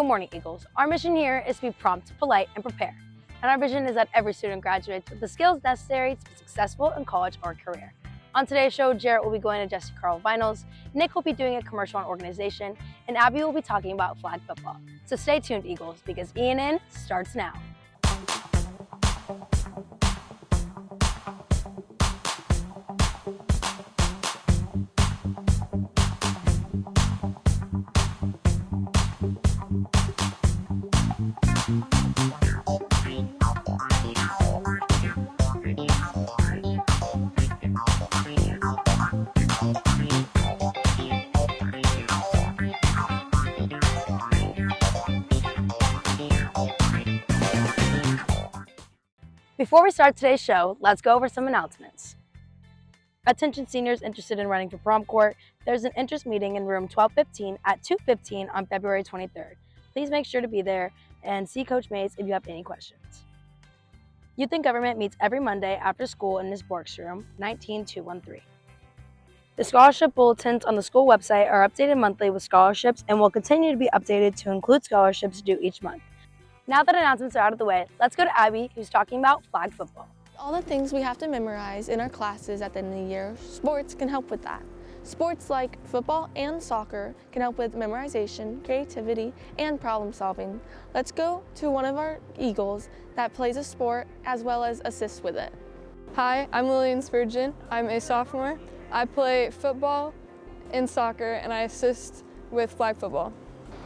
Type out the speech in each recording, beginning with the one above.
morning, Eagles. Our mission here is to be prompt, polite, and prepared. And our vision is that every student graduates with the skills necessary to be successful in college or career. On today's show, Jarrett will be going to Jesse Carl Vinyls, Nick will be doing a commercial on organization, and Abby will be talking about flag football. So stay tuned, Eagles, because ENN starts now. Before we start today's show, let's go over some announcements. Attention seniors interested in running for prom court, there's an interest meeting in room 1215 at 2:15 on February 23rd. Please make sure to be there and see Coach Mays if you have any questions. Youth in Government meets every Monday after school in Ms. Bork's room, 19213. The scholarship bulletins on the school website are updated monthly with scholarships and will continue to be updated to include scholarships due each month. Now that announcements are out of the way, let's go to Abby, who's talking about flag football. All the things we have to memorize in our classes at the end of the year, sports can help with that. Sports like football and soccer can help with memorization, creativity, and problem solving. Let's go to one of our Eagles that plays a sport as well as assists with it. Hi, I'm Lillian Spurgeon. I'm a sophomore. I play football and soccer, and I assist with flag football.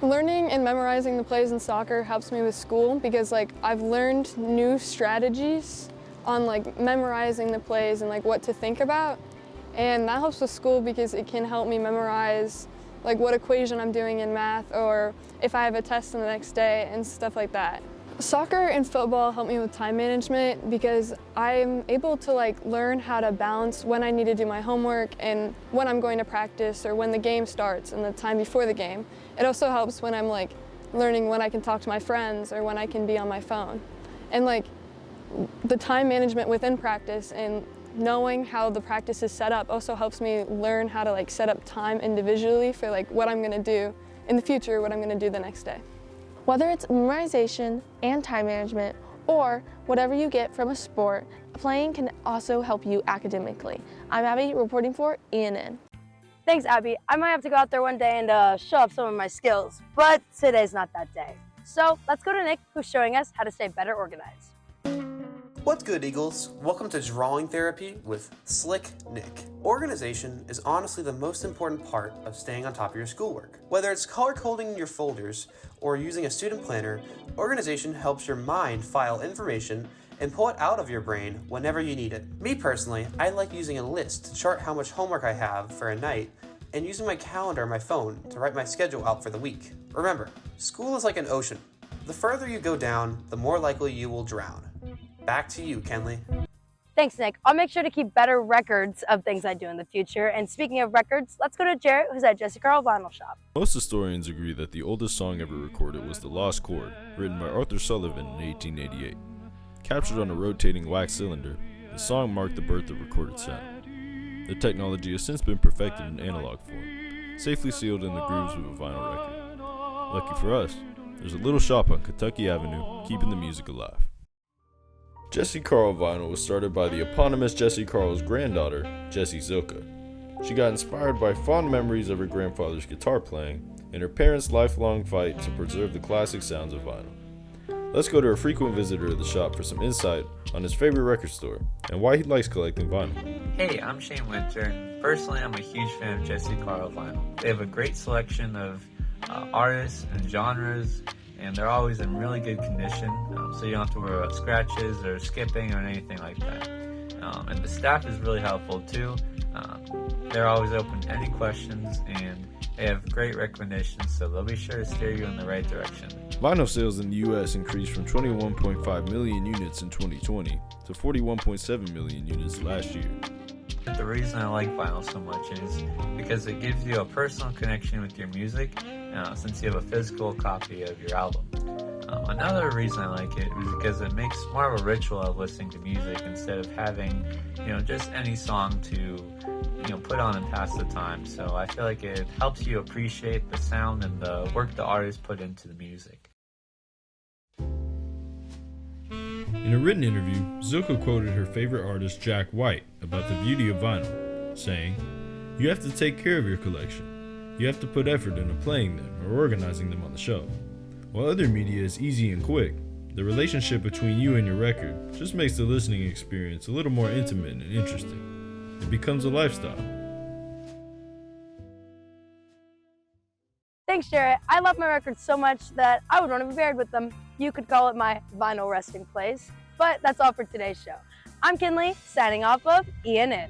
Learning and memorizing the plays in soccer helps me with school because I've learned new strategies on memorizing the plays and what to think about, and that helps with school because it can help me memorize what equation I'm doing in math or if I have a test the next day and stuff like that. Soccer and football help me with time management because I'm able to learn how to balance when I need to do my homework and when I'm going to practice or when the game starts and the time before the game. It also helps when I'm learning when I can talk to my friends or when I can be on my phone. And the time management within practice and knowing how the practice is set up also helps me learn how to set up time individually for what I'm going to do in the future, what I'm going to do the next day. Whether it's memorization and time management or whatever you get from a sport, playing can also help you academically. I'm Abby reporting for ENN. Thanks, Abby. I might have to go out there one day and show off some of my skills, but today's not that day. So let's go to Nick, who's showing us how to stay better organized. What's good, Eagles? Welcome to Drawing Therapy with Slick Nick. Organization is honestly the most important part of staying on top of your schoolwork. Whether it's color-coding your folders or using a student planner, organization helps your mind file information and pull it out of your brain whenever you need it. Me personally, I like using a list to chart how much homework I have for a night and using my calendar on my phone to write my schedule out for the week. Remember, school is like an ocean. The further you go down, the more likely you will drown. Back to you, Kenley. Thanks, Nick. I'll make sure to keep better records of things I do in the future. And speaking of records, let's go to Jarrett, who's at Jesse Carl Vinyl Shop. Most historians agree that the oldest song ever recorded was The Lost Chord, written by Arthur Sullivan in 1888. Captured on a rotating wax cylinder, the song marked the birth of recorded sound. The technology has since been perfected in analog form, safely sealed in the grooves of a vinyl record. Lucky for us, there's a little shop on Kentucky Avenue, keeping the music alive. Jesse Carl Vinyl was started by the eponymous Jesse Carl's granddaughter, Jessie Zilka. She got inspired by fond memories of her grandfather's guitar playing and her parents' lifelong fight to preserve the classic sounds of vinyl. Let's go to a frequent visitor of the shop for some insight on his favorite record store and why he likes collecting vinyl. Hey, I'm Shane Winter. Personally, I'm a huge fan of Jesse Carl Vinyl. They have a great selection of artists and genres, and they're always in really good condition, so you don't have to worry about scratches or skipping or anything like that. And the staff is really helpful too. They're always open to any questions, and they have great recommendations, so they'll be sure to steer you in the right direction. Vinyl sales in the U.S. increased from 21.5 million units in 2020 to 41.7 million units last year. The reason I like vinyl so much is because it gives you a personal connection with your music, since you have a physical copy of your album. Another reason I like it is because it makes more of a ritual of listening to music instead of having, just any song to put on and pass the time. So I feel like it helps you appreciate the sound and the work the artist put into the music. In a written interview, Zilkha quoted her favorite artist Jack White about the beauty of vinyl, saying, "You have to take care of your collection. You have to put effort into playing them or organizing them on the shelf. While other media is easy and quick, the relationship between you and your record just makes the listening experience a little more intimate and interesting. It becomes a lifestyle." Thanks, Jarrett. I love my records so much that I would want to be buried with them. You could call it my vinyl resting place. But that's all for today's show. I'm Kinley, signing off of ENN.